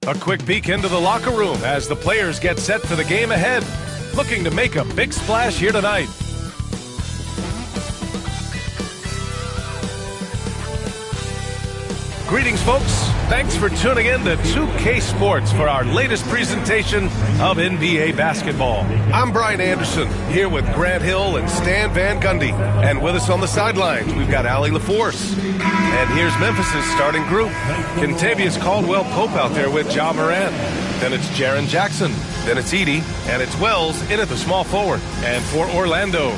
A quick peek into the locker room as the players get set for the game ahead, looking to make a big splash here tonight. Greetings, folks. Thanks for tuning in to 2K Sports for our latest presentation of NBA basketball. I'm Brian Anderson, here with Grant Hill and Stan Van Gundy. And with us on the sidelines, we've got Allie LaForce. And here's Memphis' starting group. Kentavious Caldwell-Pope out there with Ja Morant. Then it's Jaren Jackson. Then it's Edey. And it's Wells in at the small forward. And for Orlando,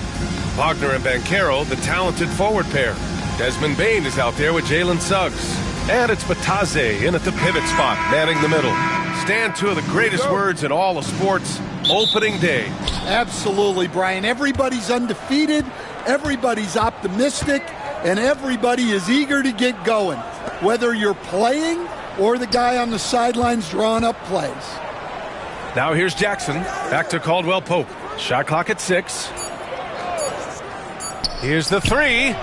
Wagner and Banchero, the talented forward pair. Desmond Bane is out there with Jalen Suggs. And it's Batadze in at the pivot spot, manning the middle. Stan, two of the greatest words in all of sports, opening day. Absolutely, Brian. Everybody's undefeated, everybody's optimistic, and everybody is eager to get going, whether you're playing or the guy on the sidelines drawing up plays. Now here's Jackson, back to Caldwell-Pope. Shot clock at 6. Here's the three.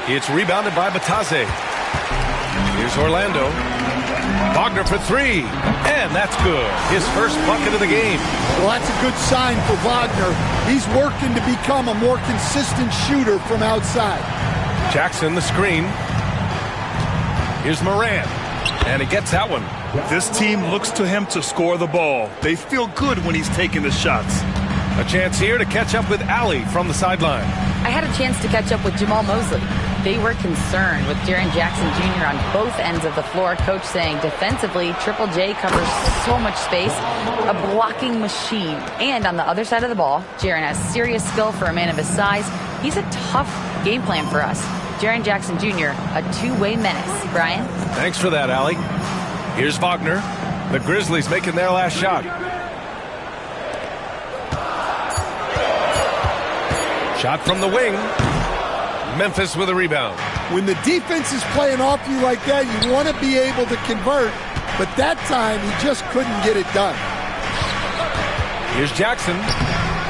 It's rebounded by Batadze. Here's Orlando. Wagner for three. And that's good. His first bucket of the game. Well, that's a good sign for Wagner. He's working to become a more consistent shooter from outside. Jackson, the screen. Here's Morant. And he gets that one. This team looks to him to score the ball. They feel good when he's taking the shots. A chance here to catch up with Allie from the sideline. I had a chance to catch up with Jamal Mosley. They were concerned with Jaren Jackson Jr. on both ends of the floor. Coach saying defensively, Triple J covers so much space, a blocking machine. And on the other side of the ball, Jaren has serious skill for a man of his size. He's a tough game plan for us. Jaren Jackson Jr., a two-way menace. Brian? Thanks for that, Allie. Here's Wagner. The Grizzlies making their last shot. Shot from the wing. Memphis with a rebound. When the defense is playing off you like that, you want to be able to convert. But that time, he just couldn't get it done. Here's Jackson.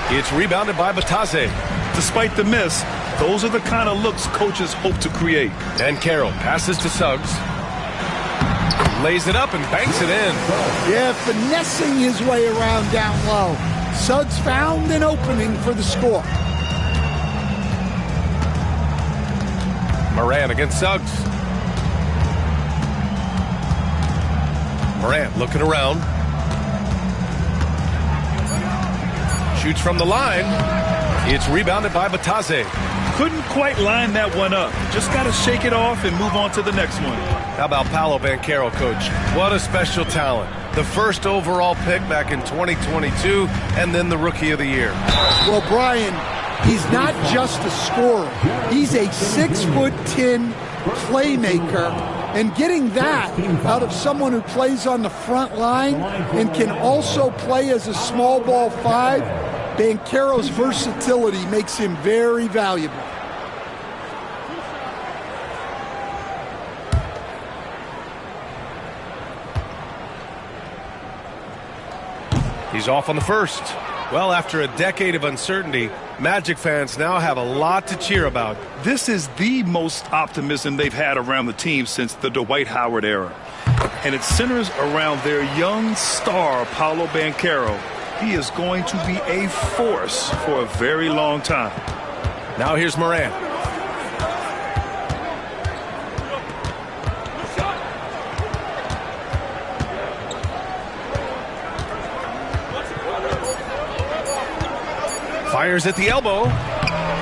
It's rebounded by Batadze. Despite the miss, those are the kind of looks coaches hope to create. And Carroll passes to Suggs. Lays it up and banks it in. Yeah, finessing his way around down low. Suggs found an opening for the score. Morant against Suggs. Morant looking around. Shoots from the line. It's rebounded by Batadze. Couldn't quite line that one up. Just got to shake it off and move on to the next one. How about Paolo Banchero, coach? What a special talent. The first overall pick back in 2022, and then the Rookie of the Year. Well, Brian, he's not just a scorer. He's a 6'10" playmaker. And getting that out of someone who plays on the front line and can also play as a small ball 5, Banchero's versatility makes him very valuable. He's off on the first. Well, after a decade of uncertainty, Magic fans now have a lot to cheer about. This is the most optimism they've had around the team since the Dwight Howard era. And it centers around their young star, Paolo Banchero. He is going to be a force for a very long time. Now here's Morant. Fires at the elbow.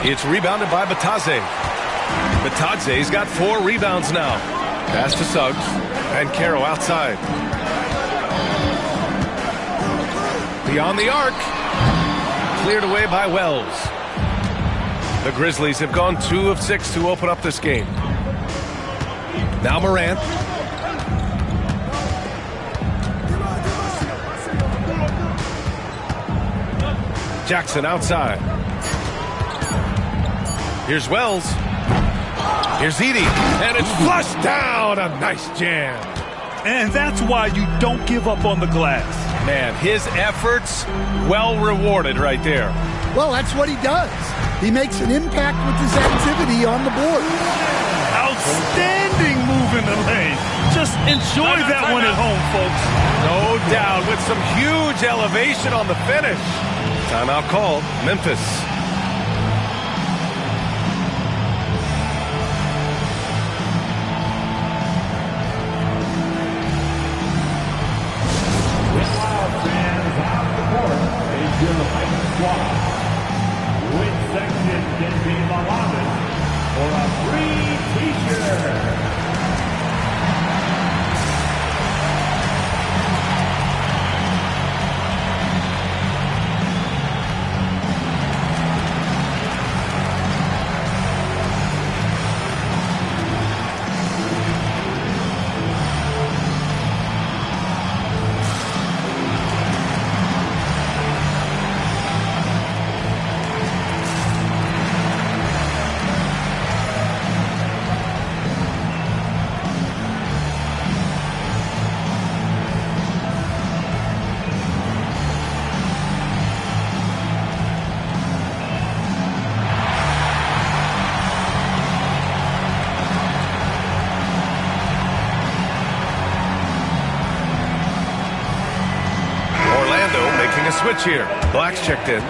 It's rebounded by Batadze. Batadze's got 4 rebounds now. Pass to Suggs. And Banchero outside. Beyond the arc. Cleared away by Wells. The Grizzlies have gone 2 of 6 to open up this game. Now Morant. Jackson outside. Here's Wells. Here's Edey. And it's flushed down. A nice jam. And that's why you don't give up on the glass. Man, his efforts well rewarded right there. Well, that's what he does. He makes an impact with his activity on the board. Outstanding move in the lane. Just Enjoy that one at home, folks. No doubt, with some huge elevation on the finish. Timeout called, Memphis. Section can be allotted for a free t-shirt. Switch here. Black's checked in.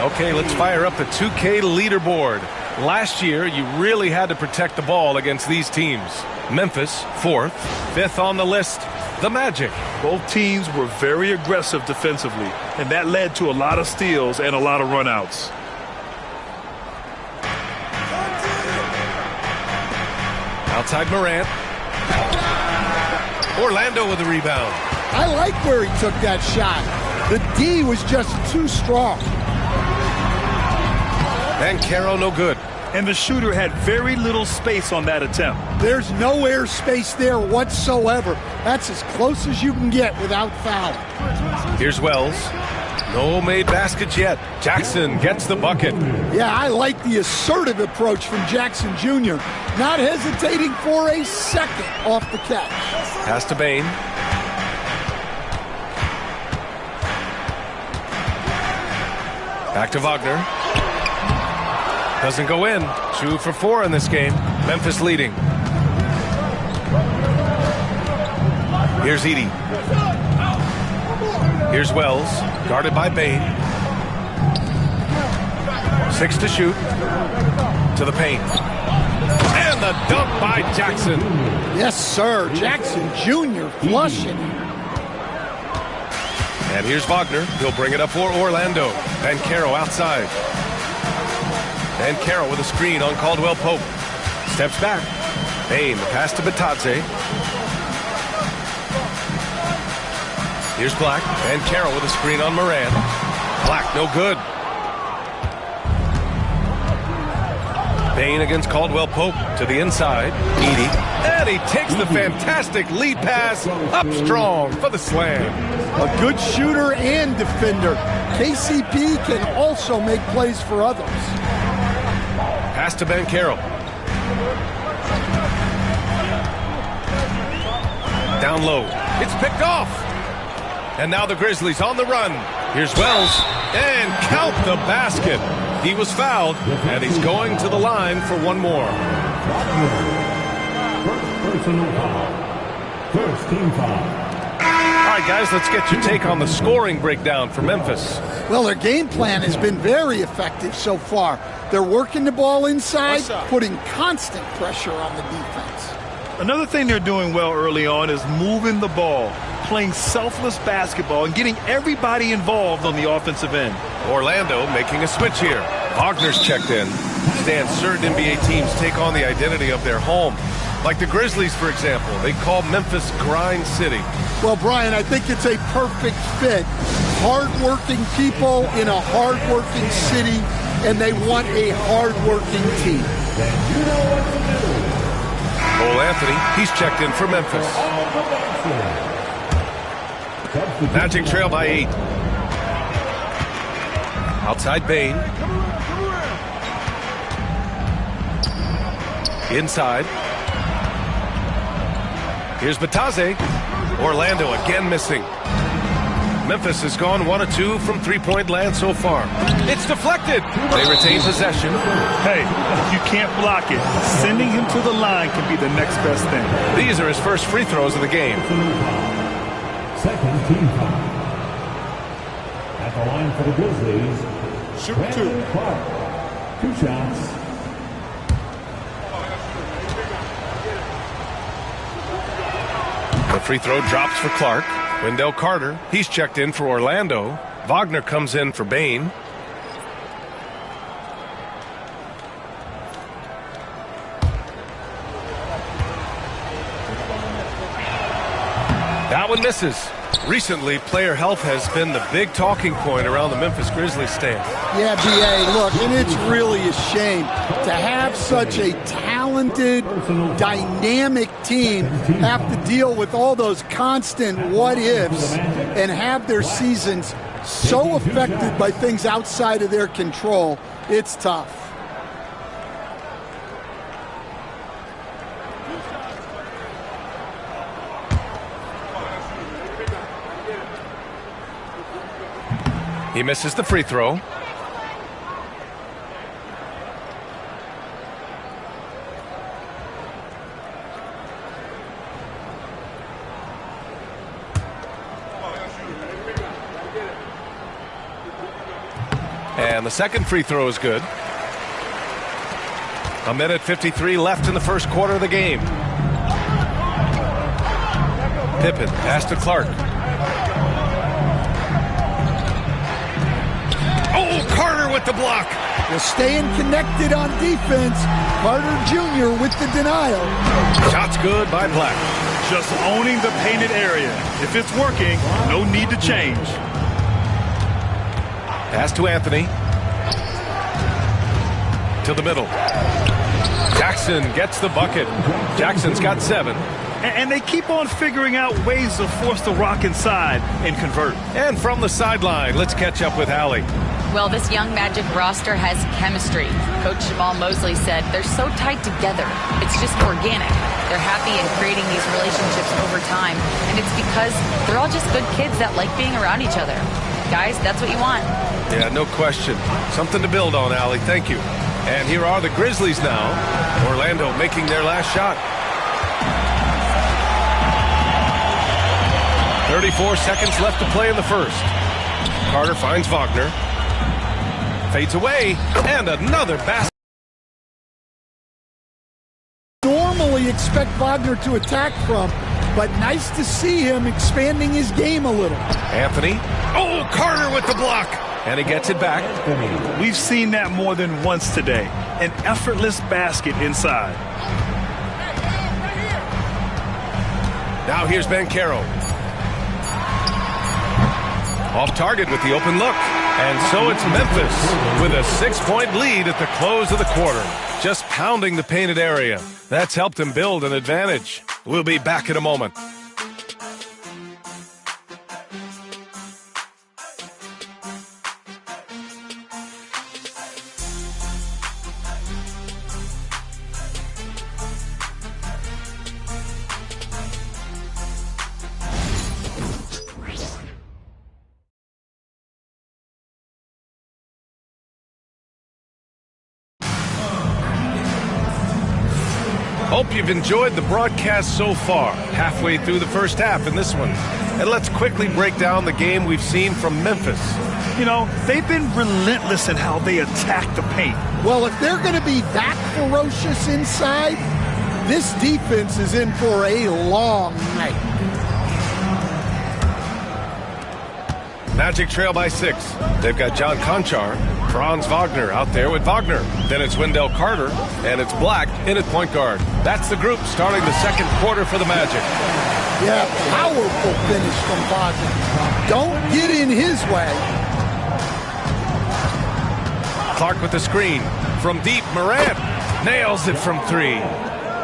Okay, let's fire up the 2K leaderboard. Last year, you really had to protect the ball against these teams. Memphis, 4th. 5th on the list, the Magic. Both teams were very aggressive defensively, and that led to a lot of steals and a lot of runouts. Outside Morant. Orlando with the rebound. I like where he took that shot. The D was just too strong. Banchero no good. And the shooter had very little space on that attempt. There's no air space there whatsoever. That's as close as you can get without fouling. Here's Wells. No made baskets yet. Jackson gets the bucket. Yeah, I like the assertive approach from Jackson Jr. Not hesitating for a second off the catch. Pass to Bain. Back to Wagner. Doesn't go in. 2 for 4 in this game. Memphis leading. Here's Edey. Here's Wells. Guarded by Bain. 6 to shoot. To the paint. And the dunk by Jackson. Yes, sir. Jackson Jr. flushing. And here's Wagner. He'll bring it up for Orlando. Banchero outside. Banchero with a screen on Caldwell Pope. Steps back. Bain, the pass to Batadze. Here's Black. Banchero with a screen on Moran. Black, no good. Bain against Caldwell Pope to the inside. Edey. And he takes the fantastic lead pass up strong for the slam. A good shooter and defender. KCP can also make plays for others. Pass to Banchero. Down low. It's picked off. And now the Grizzlies on the run. Here's Wells. And count the basket. He was fouled, and he's going to the line for one more. First personal foul. First team foul. All right, guys, let's get your take on the scoring breakdown for Memphis. Well, their game plan has been very effective so far. They're working the ball inside, putting constant pressure on the defense. Another thing they're doing well early on is moving the ball, playing selfless basketball, and getting everybody involved on the offensive end. Orlando making a switch here. Wagner's checked in. Stan, certain NBA teams take on the identity of their home. Like the Grizzlies, for example. They call Memphis Grind City. Well, Brian, I think it's a perfect fit. Hard-working people in a hard-working city, and they want a hard-working team. You know what to do. Cole Anthony, he's checked in for Memphis. Magic trail by 8. Outside Bain. Inside. Here's Batadze. Orlando again missing. Memphis has gone 1 of 2 from three-point land so far. It's deflected. They retain possession. Hey, you can't block it. Sending him to the line can be the next best thing. These are his first free throws of the game. Second team foul. At the line for the Grizzlies, Shoot 2. Clark. 2 shots. The free throw drops for Clark. Wendell Carter, he's checked in for Orlando. Wagner comes in for Bain. That one misses. Recently, player health has been the big talking point around the Memphis Grizzlies stand. Yeah, B.A., look, and it's really a shame to have such a talented, dynamic team have to deal with all those constant what-ifs and have their seasons so affected by things outside of their control. It's tough. He misses the free throw. And the second free throw is good. 1:53 left in the first quarter of the game. Pippen pass to Clark. Oh, Carter with the block. Well, staying connected on defense. Carter Jr. with the denial. Shot's good by Black. Just owning the painted area. If it's working, no need to change. Pass to Anthony. To the middle. Jackson gets the bucket. Jackson's got 7. And they keep on figuring out ways to force the rock inside and convert. And from the sideline, let's catch up with Allie. Well, this young Magic roster has chemistry. Coach Jamal Mosley said they're so tight together. It's just organic. They're happy in creating these relationships over time. And it's because they're all just good kids that like being around each other. Guys, that's what you want. Yeah, no question. Something to build on, Allie. Thank you. And here are the Grizzlies now. Orlando making their last shot. 34 seconds left to play in the first. Carter finds Wagner. Fades away. And another basket. Normally expect Wagner to attack from, but nice to see him expanding his game a little. Anthony. Oh, Carter with the block. And he gets it back. We've seen that more than once today. An effortless basket inside. Now here's Banchero. Off target with the open look. And so it's Memphis with a 6-point lead at the close of the quarter. Just pounding the painted area. That's helped him build an advantage. We'll be back in a moment. Hope you've enjoyed the broadcast so far, halfway through the first half in this one. And let's quickly break down the game we've seen from Memphis. You know, they've been relentless in how they attack the paint. Well, if they're going to be that ferocious inside, this defense is in for a long night. Magic trail by 6. They've got John Conchar, Franz Wagner out there with Wagner. Then it's Wendell Carter, and it's Black in at point guard. That's the group starting the second quarter for the Magic. Yeah, powerful finish from Wagner. Don't get in his way. Clark with the screen. From deep, Morant nails it from 3.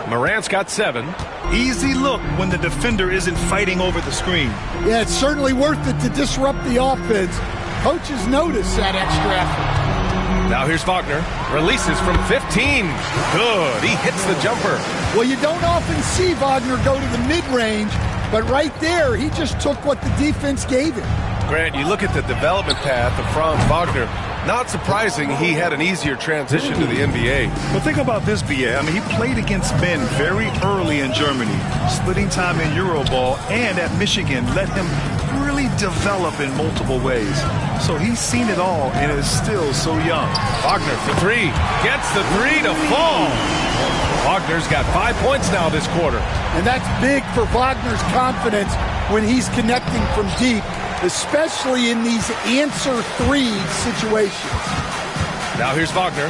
Morant's got 7. Easy look when the defender isn't fighting over the screen. Yeah, it's certainly worth it to disrupt the offense. Coaches notice that extra effort. Now here's Wagner. Releases from 15. Good. He hits the jumper. Well, you don't often see Wagner go to the mid-range, but right there, he just took what the defense gave him. Grant, you look at the development path of Franz Wagner. Not surprising he had an easier transition to the NBA. But think about this, BA. I mean, he played against men very early in Germany, splitting time in Euroball, and at Michigan let him really develop in multiple ways. So he's seen it all and is still so young. Wagner for three. Gets the three to fall. Wagner's got 5 points now this quarter. And that's big for Wagner's confidence when he's connecting from deep, especially in these answer three situations. Now here's Wagner.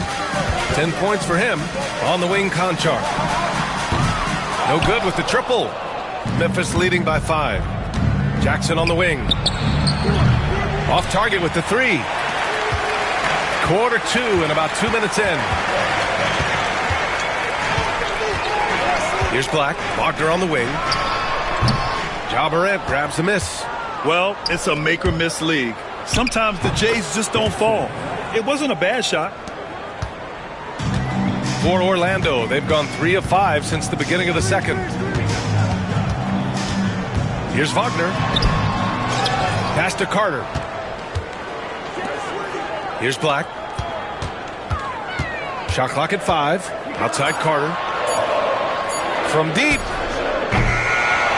10 points for him. On the wing, Konchar. No good with the triple. Memphis leading by 5. Jackson on the wing. Off target with the three. Quarter 2 and about 2 minutes in. Here's Black. Wagner on the wing. Ja Morant grabs the miss. Well, it's a make-or-miss league. Sometimes the Jays just don't fall. It wasn't a bad shot. For Orlando, they've gone 3 of 5 since the beginning of the second. Here's Wagner. Pass to Carter. Here's Black. Shot clock at 5. Outside Carter. From deep.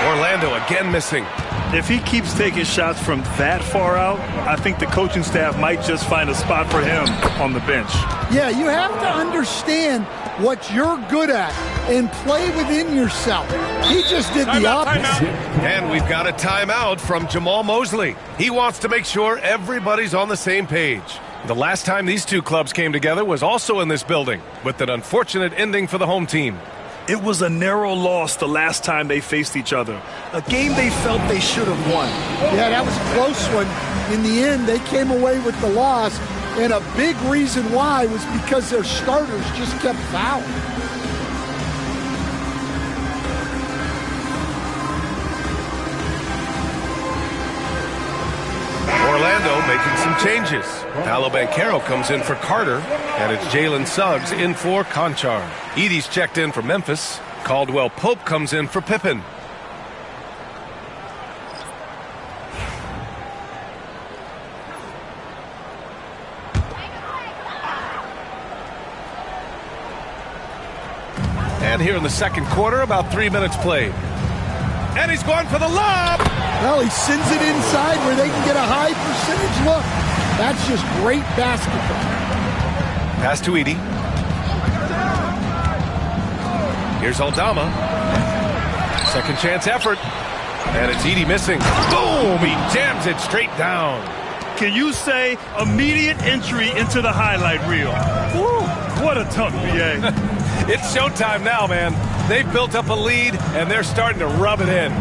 Orlando again missing. If he keeps taking shots from that far out, I think the coaching staff might just find a spot for him on the bench. Yeah, you have to understand what you're good at and play within yourself. He just did the opposite. And we've got a timeout from Jamal Mosley. He wants to make sure everybody's on the same page. The last time these two clubs came together was also in this building, with an unfortunate ending for the home team. It was a narrow loss the last time they faced each other. A game they felt they should have won. Yeah, that was a close one. In the end, they came away with the loss, and a big reason why was because their starters just kept fouling. Orlando making some changes. Paolo Banchero comes in for Carter, and it's Jalen Suggs in for Konchar. Edey's checked in for Memphis. Caldwell Pope comes in for Pippen. And here in the second quarter, about 3 minutes played. And he's going for the lob. Well, he sends it inside where they can get a high percentage look. That's just great basketball. Pass to Edey. Here's Aldama. Second chance effort. And it's Edey missing. Boom! He jams it straight down. Can you say immediate entry into the highlight reel? Woo, what a dunk, BA. It's showtime now, man. They've built up a lead, and they're starting to rub it in.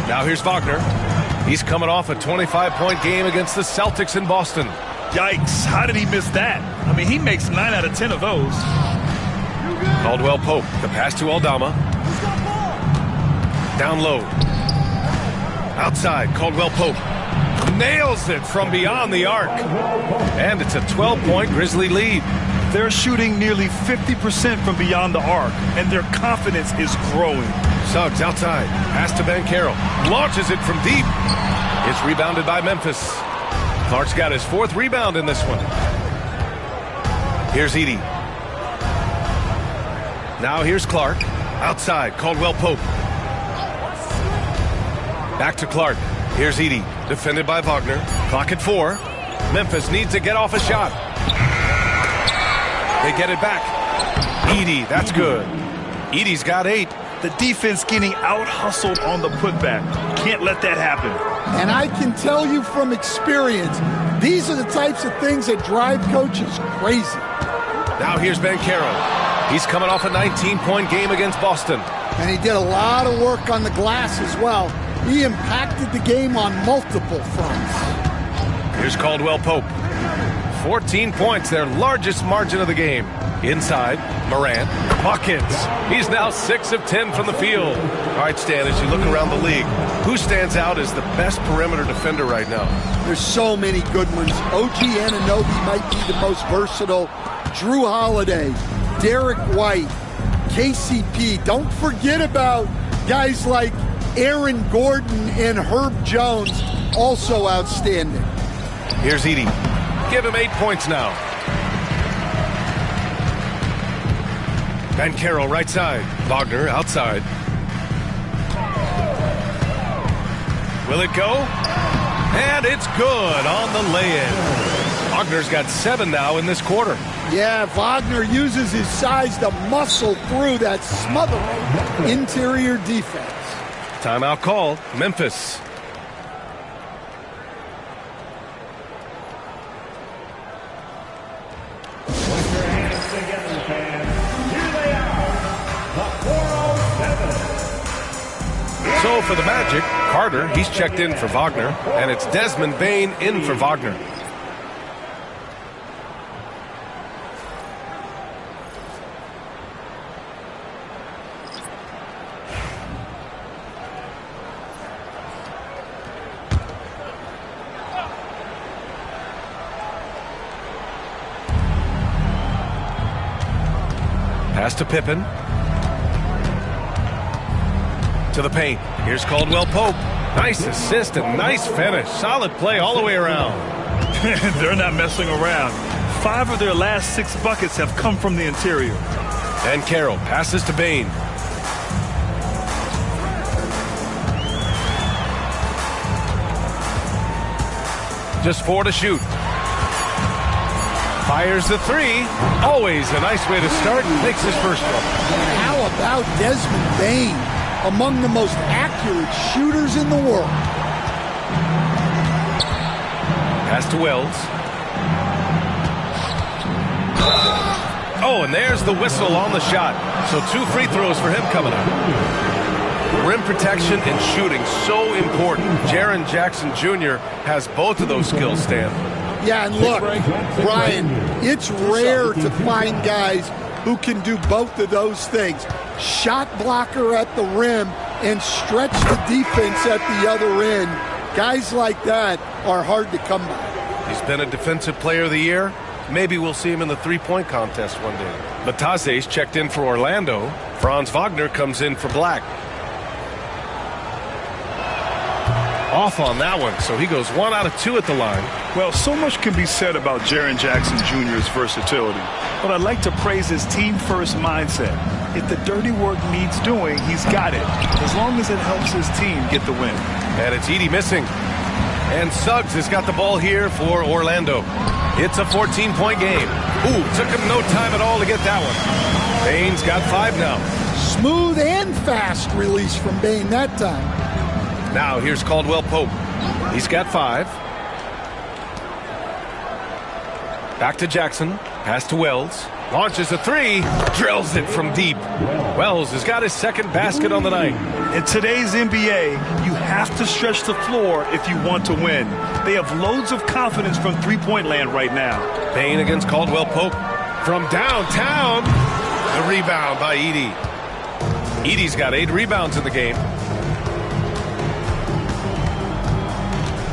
Now here's Wagner. He's coming off a 25-point game against the Celtics in Boston. Yikes, how did he miss that? I mean, he makes 9 out of 10 of those. Caldwell Pope, the pass to Aldama. Down low. Outside, Caldwell Pope. Nails it from beyond the arc. And it's a 12-point Grizzly lead. They're shooting nearly 50% from beyond the arc, and their confidence is growing. Suggs outside. Pass to Banchero. Launches it from deep. It's rebounded by Memphis. Clark's got his 4th rebound in this one. Here's Edey. Now here's Clark. Outside, Caldwell Pope. Back to Clark. Here's Edey. Defended by Wagner. Clock at 4. Memphis needs to get off a shot. They get it back. Edey, that's good. Edey's got 8. The defense getting out-hustled on the putback. Can't let that happen. And I can tell you from experience, these are the types of things that drive coaches crazy. Now here's Banchero. He's coming off a 19-point game against Boston. And he did a lot of work on the glass as well. He impacted the game on multiple fronts. Here's Caldwell Pope. 14 points, their largest margin of the game. Inside, Morant. Buckets. He's now 6 of 10 from the field. All right, Stan, as you look around the league, who stands out as the best perimeter defender right now? There's so many good ones. OG Anunoby might be the most versatile. Drew Holiday, Derek White, KCP. Don't forget about guys like Aaron Gordon and Herb Jones. also outstanding. Here's Edey. Give him 8 points now. Banchero right side. Wagner outside. Will it go? And it's good on the lay-in. Wagner's got 7 now in this quarter. Yeah, Wagner uses his size to muscle through that smothering interior defense. Timeout called. Memphis. So for the Magic, Carter, he's checked in for Wagner, and it's Desmond Bane in for Wagner. Pass to Pippen. To the paint. Here's Caldwell Pope. Nice assist and nice finish. Solid play all the way around. They're not messing around. 5 of their last 6 buckets have come from the interior. And Carroll passes to Bane. Just 4 to shoot. Fires the 3. Always a nice way to start. Makes his first one. How about Desmond Bane? Among the most accurate shooters in the world. Pass to Wells. Oh, and there's the whistle on the shot. So 2 free throws for him coming up. Rim protection and shooting, so important. Jaren Jackson Jr. has both of those skills, Stan. Yeah, and look, Brian, it's rare to find guys who can do both of those things. Shot blocker at the rim and stretch the defense at the other end. Guys like that are hard to come by. He's been a defensive player of the year. Maybe we'll see him in the three-point contest one day. Batase's checked in for Orlando. Franz Wagner comes in for Black. Off on that one, so he goes 1 out of 2 at the line. Well, so much can be said about Jaren Jackson Jr.'s versatility, but I'd like to praise his team-first mindset. If the dirty work needs doing, he's got it, as long as it helps his team get the win. And it's Edey missing. And Suggs has got the ball here for Orlando. It's a 14-point game. Ooh, took him no time at all to get that one. Bane's got 5 now. Smooth and fast release from Bane that time. Now here's Caldwell Pope. He's got 5. Back to Jackson. Pass to Wells. Launches a 3. Drills it from deep. Wells has got his second basket on the night. In today's NBA, you have to stretch the floor if you want to win. They have loads of confidence from three-point land right now. Bane against Caldwell Pope. From downtown. The rebound by Edey. Edey's got 8 rebounds in the game.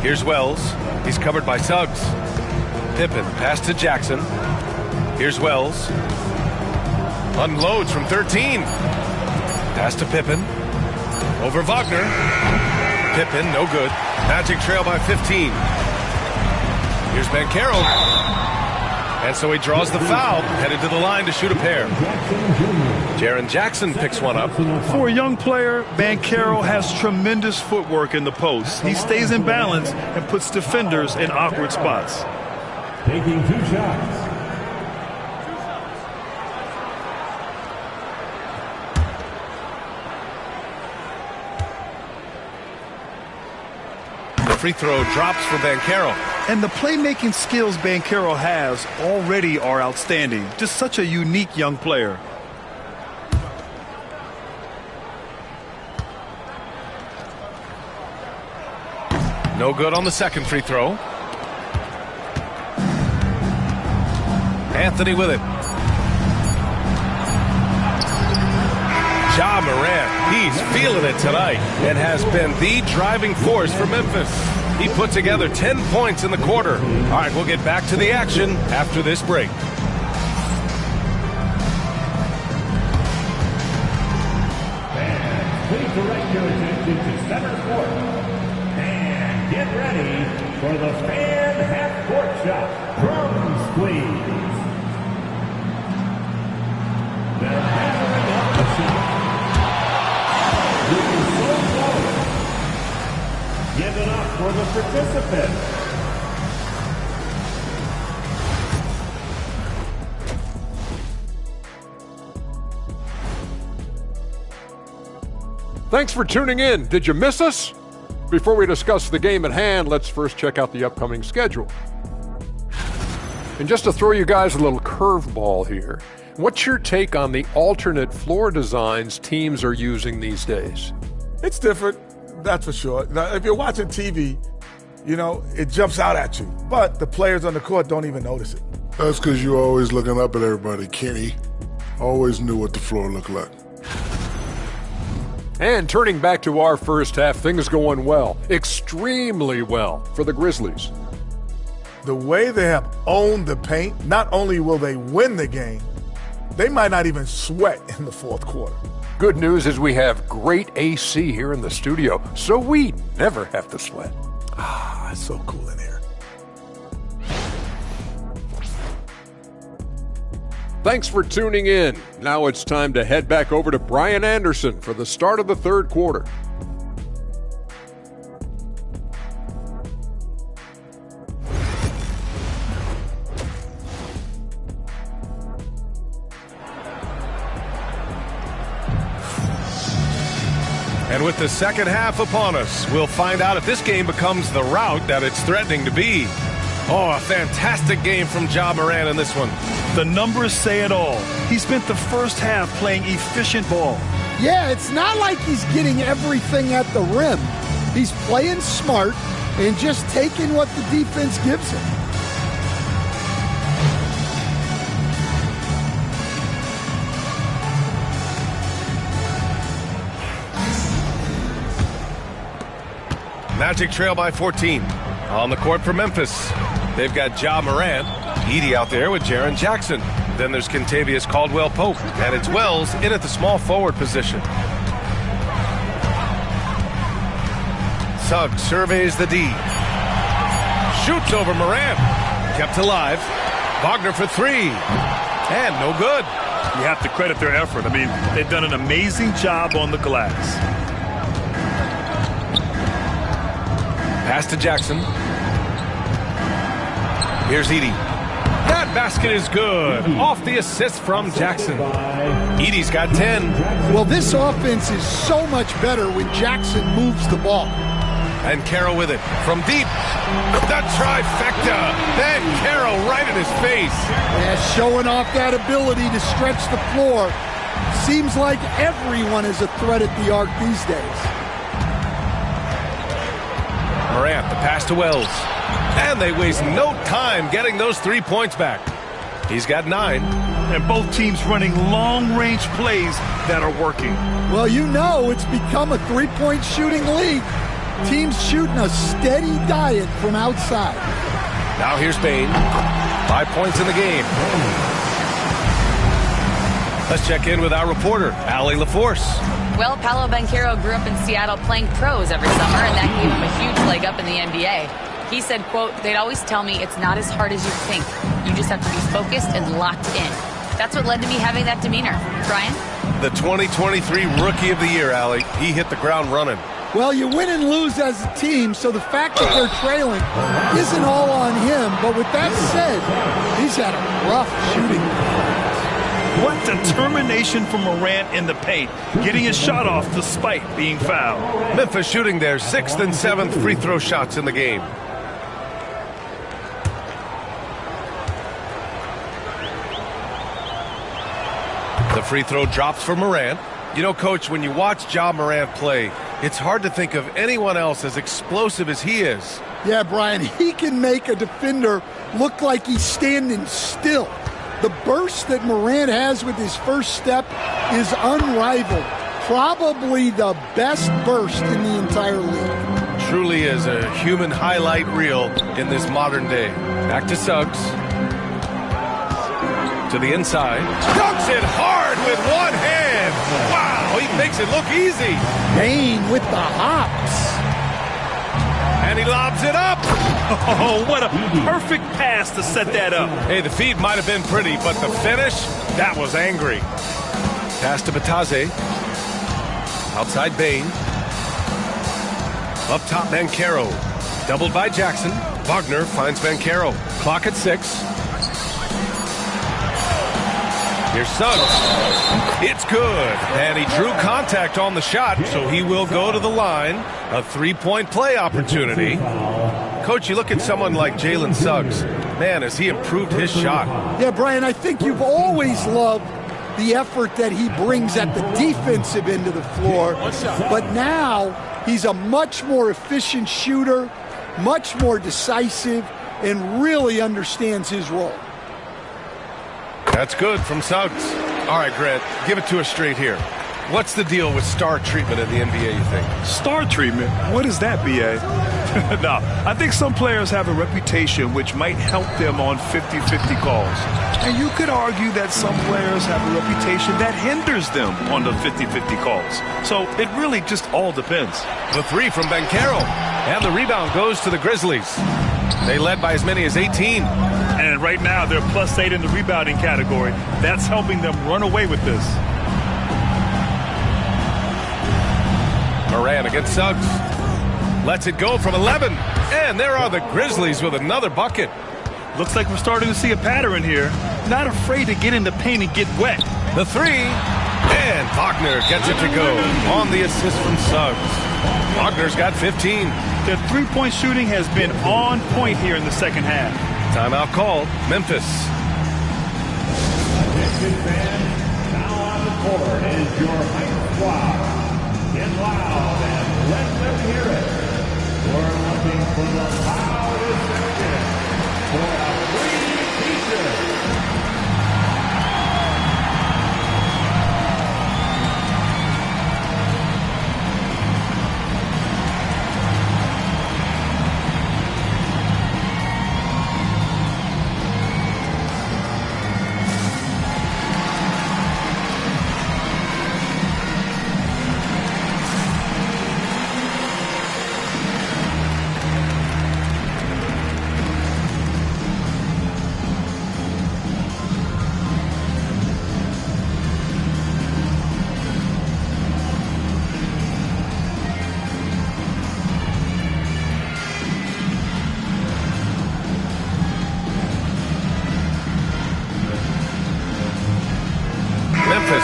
Here's Wells. He's covered by Suggs. Pippen, pass to Jackson. Here's Wells. Unloads from 13. Pass to Pippen. Over Wagner. Pippen, no good. Magic trail by 15. Here's Banchero. And so he draws the foul, headed to the line to shoot a pair. Jaren Jackson picks one up. For a young player, Banchero has tremendous footwork in the post. He stays in balance and puts defenders in awkward spots. Taking 2 shots. The free throw drops for Banchero. And the playmaking skills Banchero has already are outstanding. Just such a unique young player. No good on the second free throw. Anthony with it. Ja Morant, he's feeling it tonight and has been the driving force for Memphis. He put together 10 points in the quarter. All right, we'll get back to the action after this break. Fans, please direct your attention to center court. And get ready for the fan half-court shot. Drums, please. The measuring of the shot. Moving so close. Give it up for the participants. Thanks for tuning in. Did you miss us? Before we discuss the game at hand, let's first check out the upcoming schedule. And just to throw you guys a little curveball here, what's your take on the alternate floor designs teams are using these days? It's different, that's for sure. Now, if you're watching TV, you know, it jumps out at you. But the players on the court don't even notice it. That's because you're always looking up at everybody, Kenny. Always knew what the floor looked like. And turning back to our first half, things going well, extremely well for the Grizzlies. The way they have owned the paint, not only will they win the game, they might not even sweat in the fourth quarter. Good news is we have great AC here in the studio, so we never have to sweat. Ah, it's so cool in here. Thanks for tuning in. Now it's time to head back over to Brian Anderson for the start of the third quarter. And with the second half upon us, we'll find out if this game becomes the rout that it's threatening to be. Oh, a fantastic game from Ja Morant in this one. The numbers say it all. He spent the first half playing efficient ball. Yeah, it's not like he's getting everything at the rim. He's playing smart and just taking what the defense gives him. Magic trail by 14. On the court for Memphis, they've got Ja Morant, Edey out there with Jaren Jackson. Then there's Kentavious Caldwell-Pope, and it's Wells in at the small forward position. Suggs surveys the D. Shoots over Morant. Kept alive. Wagner for three. And no good. You have to credit their effort. I mean, they've done an amazing job on the glass. Pass to Jackson. Here's Edey. That basket is good. Off the assist from Jackson. Edey's got 10. Well, this offense is so much better when Jackson moves the ball. And Carroll with it from deep. The trifecta. Then Carroll right in his face. Yeah, showing off that ability to stretch the floor. Seems like everyone is a threat at the arc these days. Morant, the pass to Wells. And they waste no time getting those 3 points back. He's got 9. And both teams running long-range plays that are working. Well, you know it's become a three-point shooting league. Teams shooting a steady diet from outside. Now here's Bain. 5 points in the game. Let's check in with our reporter, Allie LaForce. Well, Paolo Banchero grew up in Seattle playing pros every summer, and that gave him a huge leg up in the NBA. He said, quote, "They'd always tell me it's not as hard as you think. You just have to be focused and locked in." That's what led to me having that demeanor. Brian? The 2023 Rookie of the Year, Allie. He hit the ground running. Well, you win and lose as a team, so the fact that they're trailing isn't all on him. But with that said, he's had a rough shooting. What determination from Morant in the paint, getting his shot off despite being fouled. Memphis shooting their 6th and 7th free throw shots in the game. The free throw drops for Morant. You know, Coach, when you watch Ja Morant play, it's hard to think of anyone else as explosive as he is. Yeah, Brian, he can make a defender look like he's standing still. The burst that Morant has with his first step is unrivaled. Probably the best burst in the entire league. Truly is a human highlight reel in this modern day. Back to Suggs. To the inside. Dunks it hard with one hand. Wow, he makes it look easy. Bain with the hops. And he lobs it up. Oh, what a perfect pass to set that up. Hey, the feed might have been pretty, but the finish, that was angry. Pass to Batadze. Outside Bain. Up top, Banchero. Doubled by Jackson. Wagner finds Banchero. Clock at 6. Here's Suggs. It's good. And he drew contact on the shot, so he will go to the line. A three-point play opportunity. Coach, you look at someone like Jalen Suggs. Man, has he improved his shot. Yeah, Brian, I think you've always loved the effort that he brings at the defensive end of the floor. But now he's a much more efficient shooter, much more decisive, and really understands his role. That's good from Suggs. All right, Grant, give it to us straight here. What's the deal with star treatment in the NBA, you think? Star treatment? What is that, B.A.? No, I think some players have a reputation which might help them on 50-50 calls. And you could argue that some players have a reputation that hinders them on the 50-50 calls. So it really just all depends. The three from Banchero. And the rebound goes to the Grizzlies. They led by as many as 18. And right now they're +8 in the rebounding category. That's helping them run away with this. Moran against Suggs. Lets it go from 11. And there are the Grizzlies with another bucket. Looks like we're starting to see a pattern here. Not afraid to get in the paint and get wet. The three. And Wagner gets it to go on the assist from Suggs. Wagner's got 15. Their three-point shooting has been on point here in the second half. Timeout called. Memphis. Attention fans, now on the court is your hype squad. Get loud and let them hear it. We're looking for the loudest section for a free t-shirt.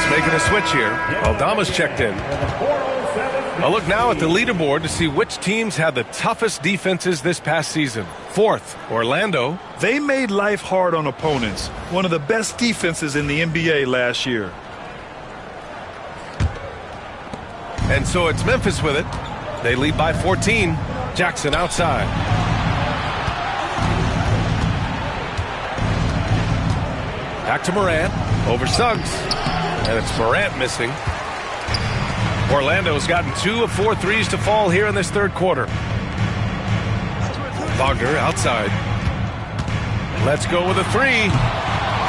Making a switch here. Aldama's checked in. A look now at the leaderboard to see which teams had the toughest defenses this past season. 4th, Orlando. They made life hard on opponents. One of the best defenses in the NBA last year. And so it's Memphis with it. They lead by 14. Jackson outside. Back to Morant. Over Suggs. And it's Morant missing. Orlando's gotten 2 of 4 threes to fall here in this third quarter. Wagner outside. Let's go with a 3.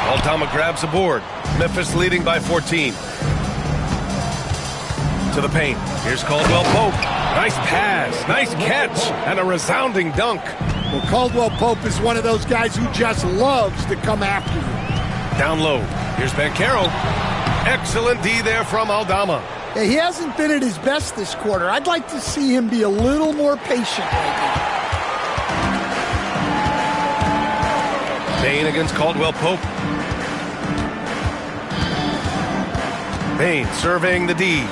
Aldama grabs the board. Memphis leading by 14. To the paint. Here's Caldwell Pope. Nice pass, nice catch, and a resounding dunk. Well, Caldwell Pope is one of those guys who just loves to come after you. Down low. Here's Banchero. Excellent D there from Aldama. Yeah, he hasn't been at his best this quarter. I'd like to see him be a little more patient right now. Bain against Caldwell Pope. Bain surveying the D.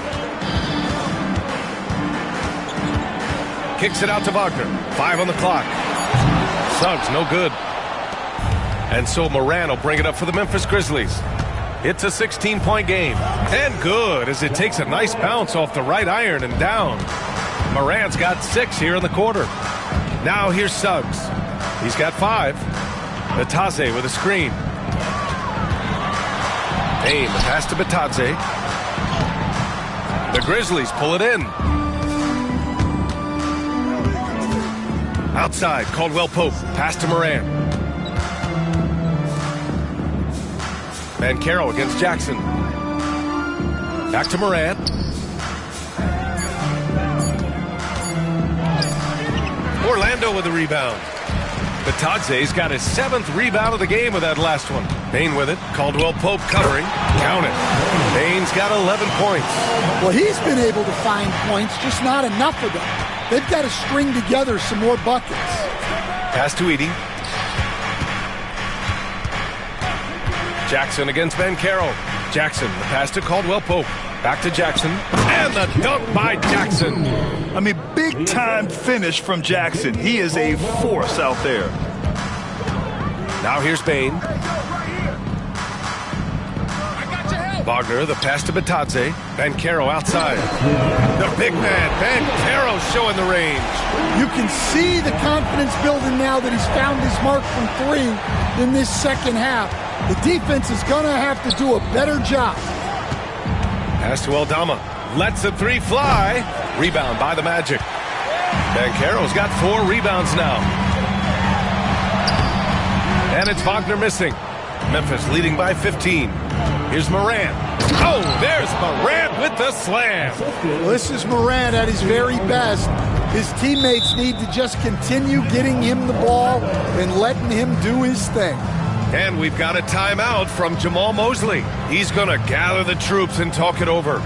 Kicks it out to Wagner. 5 on the clock. Suggs, no good. And so Moran will bring it up for the Memphis Grizzlies. It's a 16-point game. And good, as it takes a nice bounce off the right iron and down. Morant's got 6 here in the quarter. Now here's Suggs. He's got 5. Batadze with a screen. Bain, the pass to Batadze. The Grizzlies pull it in. Outside, Caldwell Pope. Pass to Moran. Banchero against Jackson. Back to Moran. Carroll with the rebound. Batadze's got his 7th rebound of the game with that last one. Bain with it. Caldwell Pope covering. Count it. Bain's got 11 points. Well, he's been able to find points, just not enough of them. They've got to string together some more buckets. Pass to Edey. Jackson against Banchero. Jackson, the pass to Caldwell Pope. Back to Jackson. And the dunk by Jackson. I mean, big-time finish from Jackson. He is a force out there. Now here's Bain. Wagner, the pass to Batadze. Banchero outside. The big man, Banchero, showing the range. You can see the confidence building now that he's found his mark from 3 in this second half. The defense is going to have to do a better job. Pass to Aldama. Lets the 3 fly. Rebound by the Magic. Banchero's got 4 rebounds now. And it's Wagner missing. Memphis leading by 15. Here's Morant. Oh, there's Morant with the slam. Well, this is Morant at his very best. His teammates need to just continue getting him the ball and letting him do his thing. And we've got a timeout from Jamal Mosley. He's going to gather the troops and talk it over.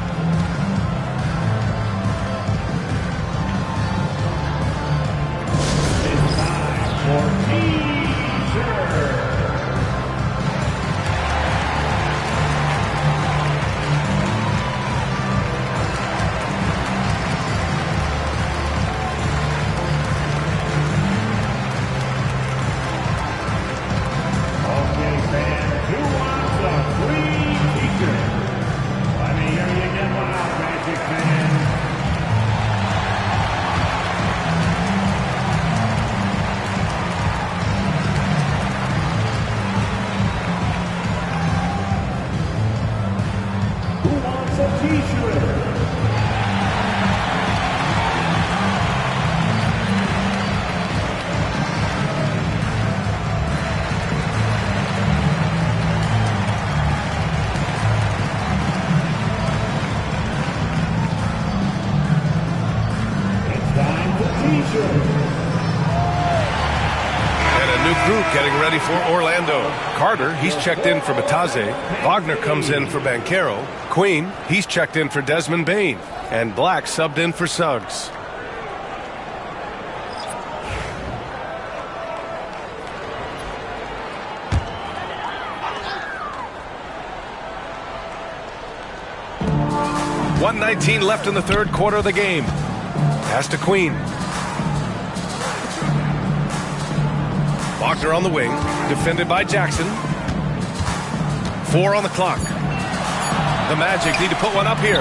Getting ready for Orlando. Carter, he's checked in for Batadze. Wagner comes in for Banchero. Queen, he's checked in for Desmond Bain. And Black subbed in for Suggs. .119 left in the third quarter of the game. Pass to Queen. Wagner on the wing, defended by Jackson. 4 on the clock. The Magic need to put one up here.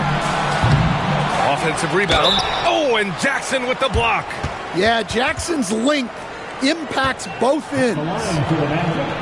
Offensive rebound. Oh, and Jackson with the block. Yeah, Jackson's length impacts both ends.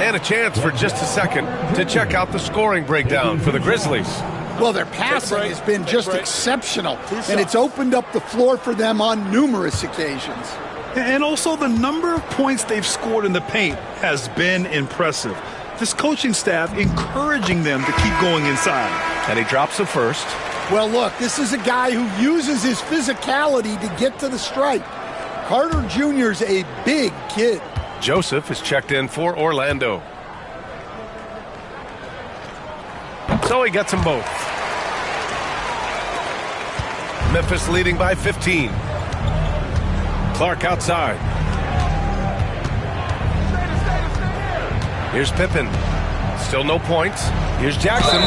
And a chance for just a second to check out the scoring breakdown for the Grizzlies. Well, their passing has been just exceptional, and it's opened up the floor for them on numerous occasions. And also the number of points they've scored in the paint has been impressive. This coaching staff encouraging them to keep going inside. And he drops the first. Well, look, this is a guy who uses his physicality to get to the stripe. Carter Jr.'s a big kid. Joseph is checked in for Orlando. So he gets them both. Memphis leading by 15. Clark outside. Here's Pippen. Still no points. Here's Jackson.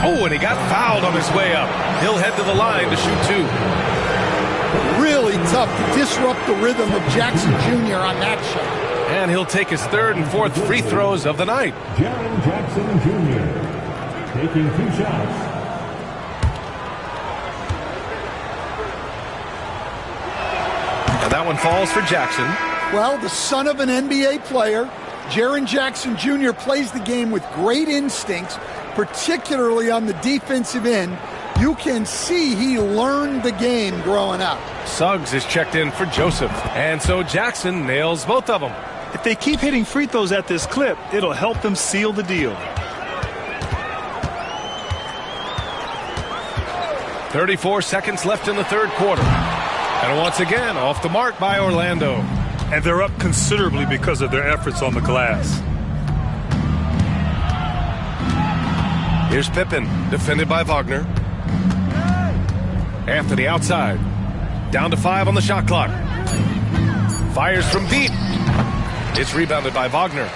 Oh, and he got fouled on his way up. He'll head to the line to shoot 2. Really tough to disrupt the rhythm of Jackson Jr. on that shot. And he'll take his 3rd and 4th free throws of the night. Jaren Jackson Jr. taking 2 shots. And that one falls for Jackson. Well, the son of an NBA player, Jaren Jackson Jr. plays the game with great instincts, particularly on the defensive end. You can see he learned the game growing up. Suggs is checked in for Joseph. And so Jackson nails both of them. If they keep hitting free throws at this clip, it'll help them seal the deal. 34 seconds left in the third quarter. And once again, off the mark by Orlando. And they're up considerably because of their efforts on the glass. Here's Pippen, defended by Wagner. Anthony outside. Down to 5 on the shot clock. Fires from deep. It's rebounded by Wagner.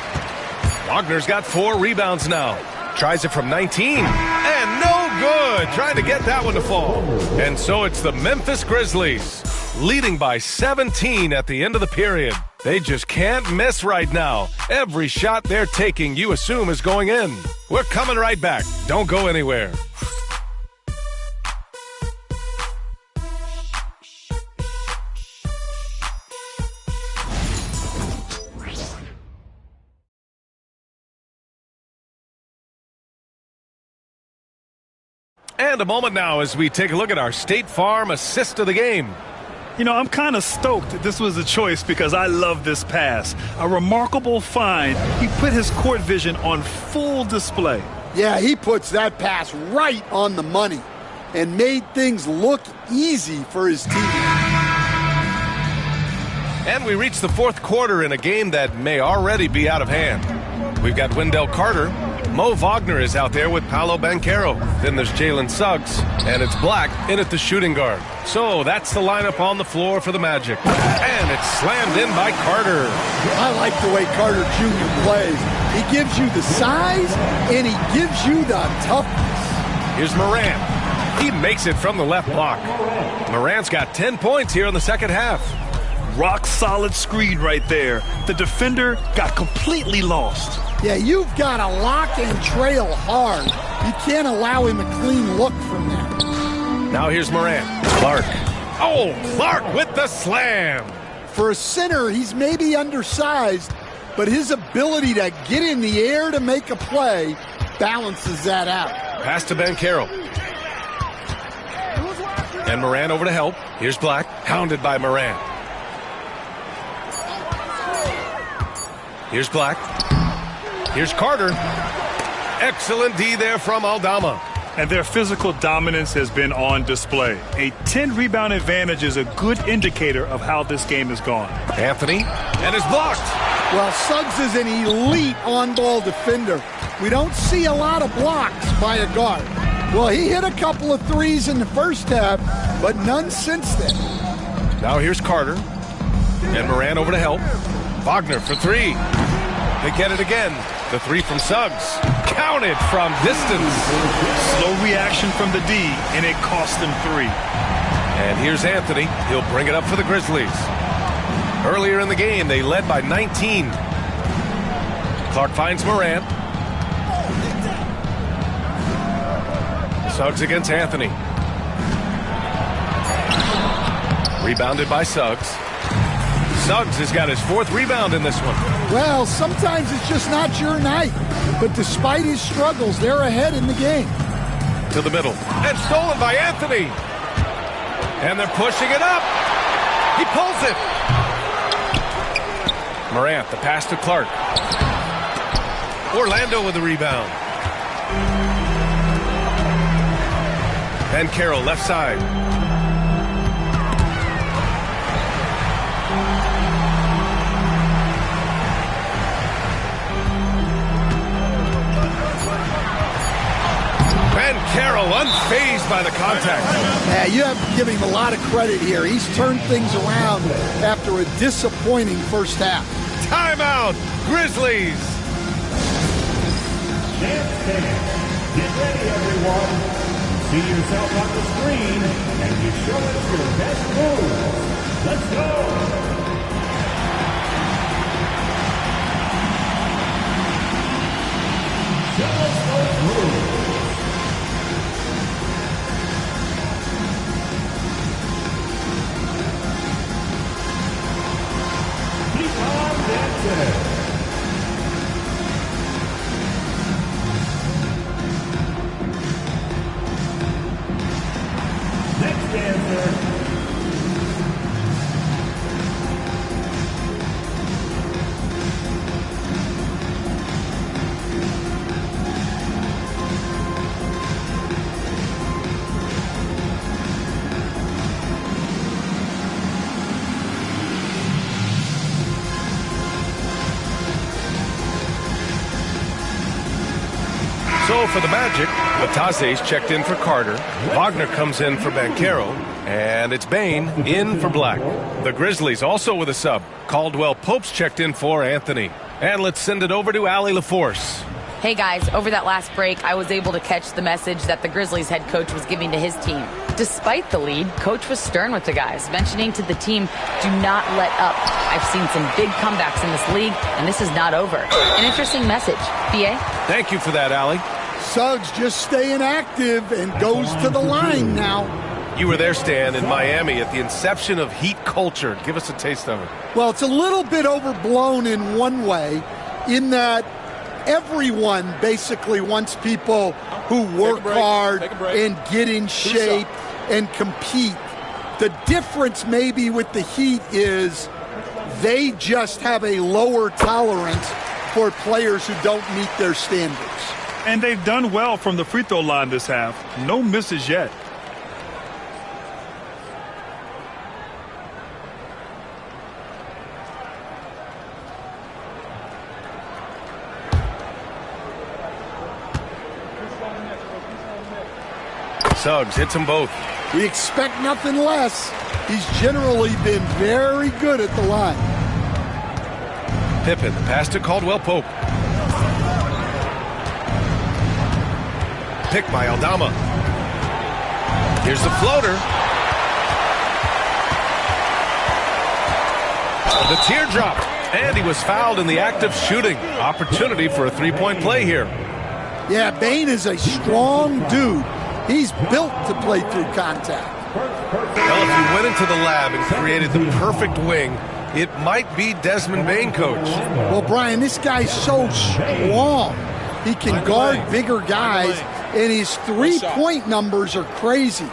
Wagner's got 4 rebounds now. Tries it from 19. And no good. Trying to get that one to fall. And so it's the Memphis Grizzlies, leading by 17 at the end of the period. They just can't miss right now. Every shot they're taking, you assume, is going in. We're coming right back. Don't go anywhere. And a moment now as we take a look at our State Farm assist of the game. You know, I'm kind of stoked that this was a choice because I love this pass. A remarkable find. He put his court vision on full display. Yeah, he puts that pass right on the money and made things look easy for his team. And we reach the 4th quarter in a game that may already be out of hand. We've got Wendell Carter. Mo Wagner is out there with Paolo Banchero. Then there's Jalen Suggs, and it's Black in at the shooting guard. So that's the lineup on the floor for the Magic. And it's slammed in by Carter. I like the way Carter Jr. plays. He gives you the size, and he gives you the toughness. Here's Morant. He makes it from the left block. Morant's got 10 points here in the second half. Rock solid screen right there. The defender got completely lost. Yeah, you've got to lock and trail hard. You can't allow him a clean look from that. Now here's Morant. Clark. Oh, Clark with the slam. For a center, he's maybe undersized, but his ability to get in the air to make a play balances that out. Pass to Banchero. And Morant over to help. Here's Black, hounded by Morant. Here's Black. Here's Carter. Excellent D there from Aldama. And their physical dominance has been on display. A 10-rebound advantage is a good indicator of how this game has gone. Anthony, and is blocked. Well, Suggs is an elite on-ball defender. We don't see a lot of blocks by a guard. Well, he hit a couple of threes in the first half, but none since then. Now here's Carter. And Morant over to help. Wagner for 3. They get it again. The 3 from Suggs. Counted from distance. Slow reaction from the D, and it cost them 3. And here's Anthony. He'll bring it up for the Grizzlies. Earlier in the game, they led by 19. Clark finds Morant. Suggs against Anthony. Rebounded by Suggs. Suggs has got his 4th rebound in this one. Well, sometimes it's just not your night. But despite his struggles, they're ahead in the game. To the middle. And stolen by Anthony. And they're pushing it up. He pulls it. Morant, the pass to Clark. Orlando with the rebound. And Carroll left side. Carroll unfazed by the contact. Yeah, you have to give him a lot of credit here. He's turned things around after a disappointing first half. Timeout, Grizzlies. Get ready, everyone. See yourself on the screen, and you show us your best move. Let's go. Show us those moves. Next dancer. go for the Magic. Lataze's checked in for Carter. Wagner comes in for Banchero. And it's Bain in for Black. The Grizzlies also with a sub. Caldwell Pope's checked in for Anthony. And let's send it over to Allie LaForce. Hey guys, over that last break, I was able to catch the message that the Grizzlies head coach was giving to his team. Despite the lead, coach was stern with the guys, mentioning to the team, do not let up. I've seen some big comebacks in this league, and this is not over. An interesting message. BA? Thank you for that, Allie. Suggs just staying active and goes to the line now. You were there, Stan, in Miami at the inception of Heat culture. Give us a taste of it. Well, it's a little bit overblown in one way, in that everyone basically wants people who work hard and get in shape and compete. The difference maybe with the Heat is they just have a lower tolerance for players who don't meet their standards. And they've done well from the free throw line this half. No misses yet. Suggs hits them both. We expect nothing less. He's generally been very good at the line. Pippen, pass to Caldwell Pope. Picked by Aldama. Here's the floater. The teardrop. And he was fouled in the act of shooting. Opportunity for a three-point play here. Yeah, Bain is a strong dude. He's built to play through contact. Well, if you went into the lab and created the perfect wing, it might be Desmond Bain, Coach. Well, Brian, this guy's so strong. He can guard bigger guys, and his three-point numbers are crazy.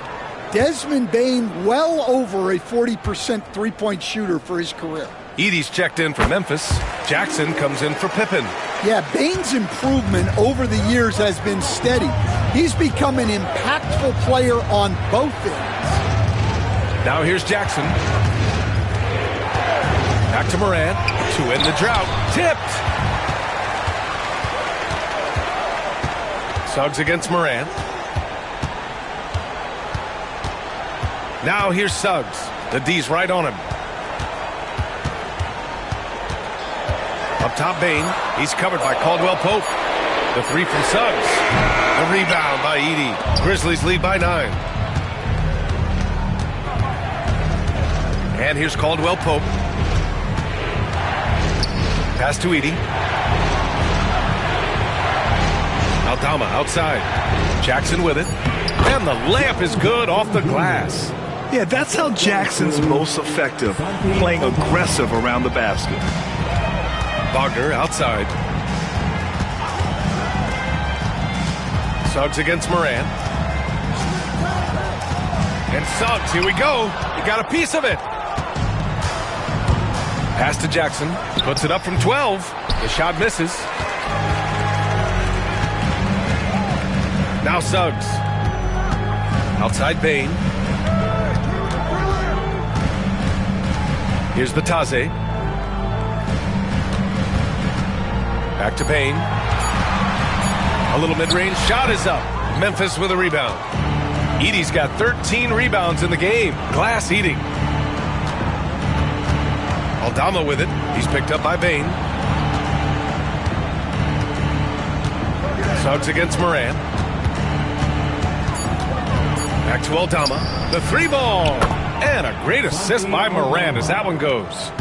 Desmond Bain, well over a 40% three-point shooter for his career. Edey's checked in for Memphis. Jackson comes in for Pippen. Yeah, Bain's improvement over the years has been steady. He's become an impactful player on both ends. Now here's Jackson. Back to Moran. To end the drought. Tipped. Suggs against Moran. Now here's Suggs. The D's right on him. Up top, Bain. He's covered by Caldwell Pope. The three from Suggs. The rebound by Edey. Grizzlies lead by 9. And here's Caldwell Pope. Pass to Edey. Aldama outside. Jackson with it. And the layup is good off the glass. Yeah, that's how Jackson's most effective, playing aggressive around the basket. Wagner outside. Suggs against Moran. And Suggs, here we go. He got a piece of it. Pass to Jackson. Puts it up from 12. The shot misses. Now Suggs. Outside Bain. Here's the Taze. Back to Bain. A little mid-range shot is up. Memphis with a rebound. Edey's got 13 rebounds in the game. Glass eating. Aldama with it. He's picked up by Bain. Suggs against Moran. Back to Aldama. The three ball. And a great assist by Moran as that one goes.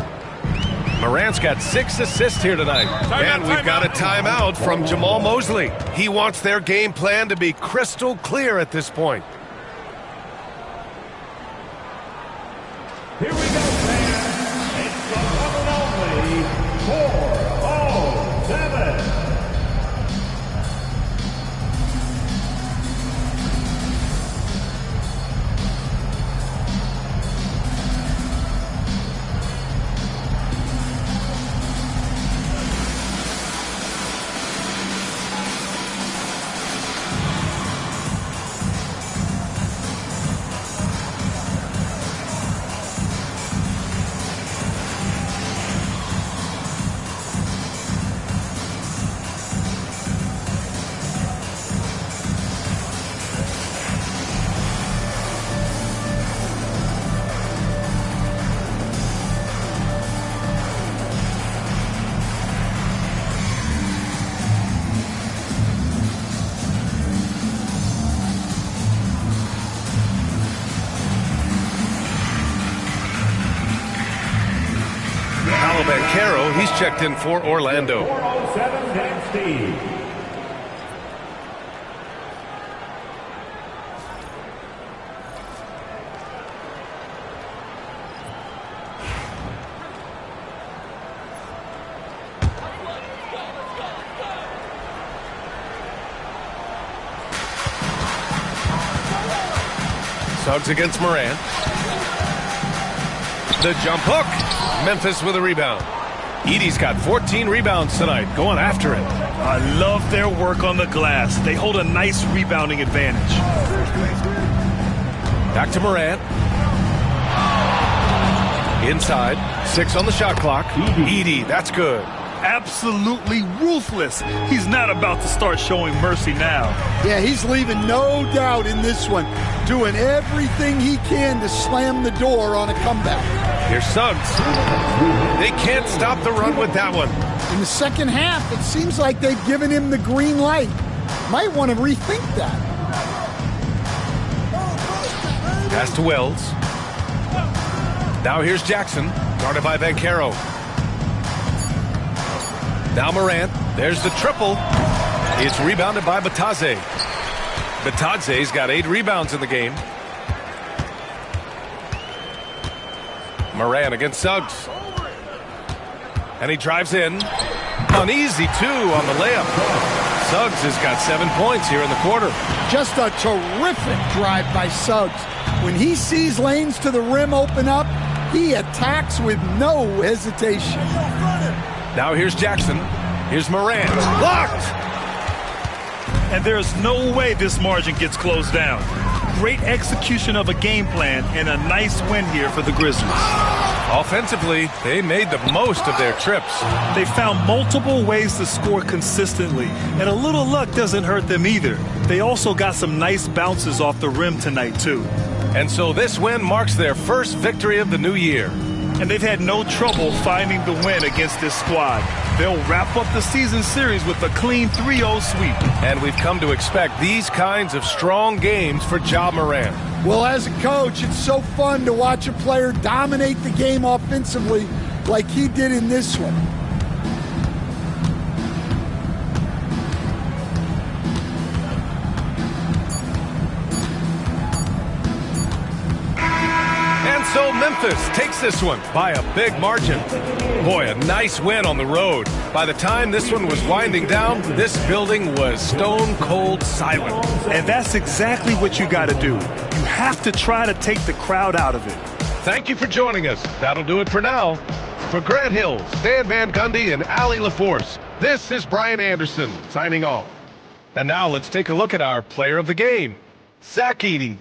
Morant's got 6 assists here tonight. And we've got a timeout from Jamal Mosley. He wants their game plan to be crystal clear at this point. Here we go, fans. It's the one and only 407. Banchero, he's checked in for Orlando. 407, Dan Steve. Suggs against Morant. The jump hook. Memphis with a rebound. Edey's got 14 rebounds tonight, going after it. I love their work on the glass. They hold a nice rebounding advantage. Back to Morant. Inside. 6 on the shot clock. Edey, that's good. Absolutely ruthless. He's not about to start showing mercy now. Yeah, he's leaving no doubt in this one. Doing everything he can to slam the door on a comeback. Here's Suggs. They can't stop the run with that one. In the second half, it seems like they've given him the green light. Might want to rethink that. Pass to Wells. Now here's Jackson, guarded by Banchero. Now Morant. There's the triple. It's rebounded by Batadze. Batadze's got 8 rebounds in the game. Morant against Suggs. And he drives in. An easy 2 on the layup. Suggs has got 7 points here in the quarter. Just a terrific drive by Suggs. When he sees lanes to the rim open up, he attacks with no hesitation. Now here's Jackson. Here's Morant. Blocked! And there's no way this margin gets closed down. Great execution of a game plan and a nice win here for the Grizzlies. Offensively, they made the most of their trips. They found multiple ways to score consistently, and a little luck doesn't hurt them either. They also got some nice bounces off the rim tonight, too. And so this win marks their first victory of the new year. And they've had no trouble finding the win against this squad. They'll wrap up the season series with a clean 3-0 sweep. And we've come to expect these kinds of strong games for Ja Morant. Well, as a coach, it's so fun to watch a player dominate the game offensively like he did in this one. So Memphis takes this one by a big margin. Boy, a nice win on the road. By the time this one was winding down, this building was stone cold silent. And that's exactly what you got to do. You have to try to take the crowd out of it. Thank you for joining us. That'll do it for now. For Grant Hill, Stan Van Gundy, and Allie LaForce, this is Brian Anderson signing off. And now let's take a look at our player of the game, Zach Edey.